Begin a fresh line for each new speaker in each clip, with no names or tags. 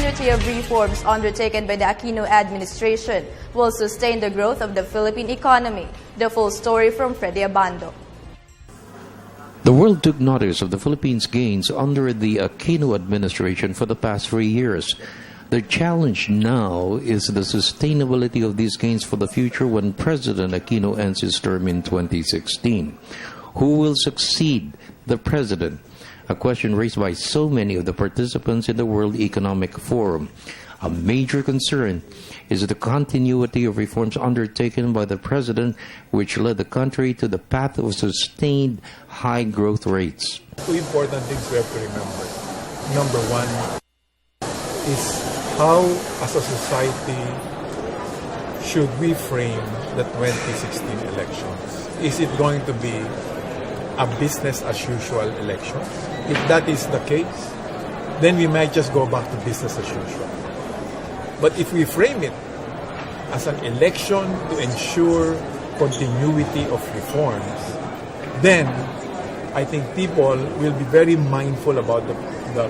continuity of reforms undertaken by the Aquino administration will sustain the growth of the Philippine economy. The full story from Freddie Abando.
The world took notice of the Philippines' gains under the Aquino administration for the past 3 years. The challenge now is the sustainability of these gains for the future when President Aquino ends his term in 2016. Who will succeed the president? A question raised by so many of the participants in the World Economic Forum. A major concern is the continuity of reforms undertaken by the president, which led the country to the path of sustained high growth rates.
Two important things we have to remember. Number one is how, as a society, should we frame the 2016 elections? Is it going to be a business as usual election? If that is the case, then we might just go back to business as usual. But if we frame it as an election to ensure continuity of reforms, then I think people will be very mindful about the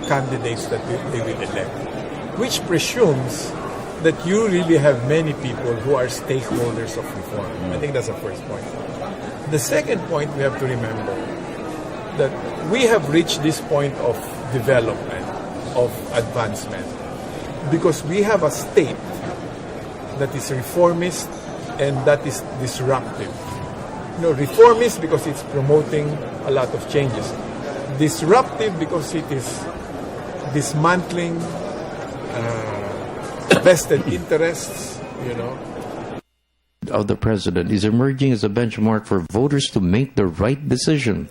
candidates that they will elect, which presumes that you really have many people who are stakeholders of reform. I think that's the first point. The second point we have to remember that we have reached this point of development, of advancement, because we have a state that is reformist and that is disruptive. Reformist because it's promoting a lot of changes. Disruptive because it is dismantling vested interests,
of the president is emerging as a benchmark for voters to make the right decision.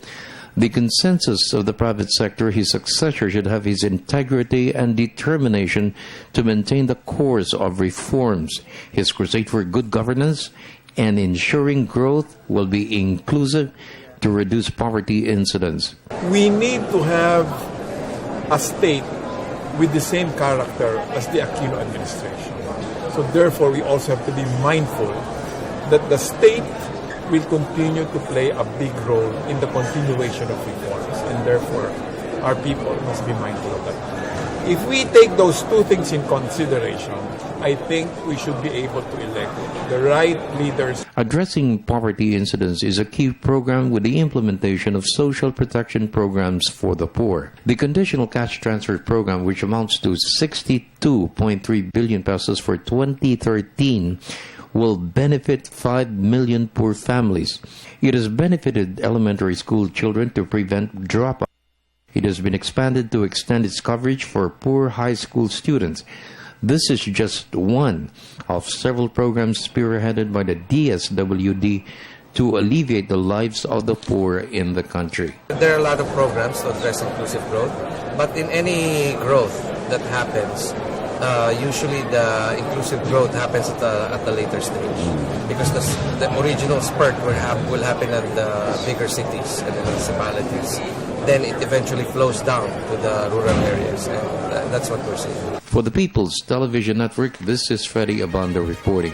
The consensus of the private sector, his successor should have his integrity and determination to maintain the course of reforms. His crusade for good governance and ensuring growth will be inclusive to reduce poverty incidence.
We need to have a state with the same character as the Aquino administration. So therefore, we also have to be mindful that the state will continue to play a big role in the continuation of reforms, and therefore our people must be mindful of that. If we take those two things in consideration, I think we should be able to elect the right leaders.
Addressing poverty incidence is a key program with the implementation of social protection programs for the poor. The conditional cash transfer program, which amounts to 62.3 billion pesos for 2013, will benefit 5 million poor families. It has benefited elementary school children to prevent dropout. It has been expanded to extend its coverage for poor high school students. This is just one of several programs spearheaded by the DSWD to alleviate the lives of the poor in the country.
There are a lot of programs to address inclusive growth, but in any growth that happens, usually the inclusive growth happens at a later stage, because the original spurt will happen at the bigger cities and the municipalities. Then it eventually flows down to the rural areas, and that's what we're seeing.
For the People's Television Network, this is Freddie Abando reporting.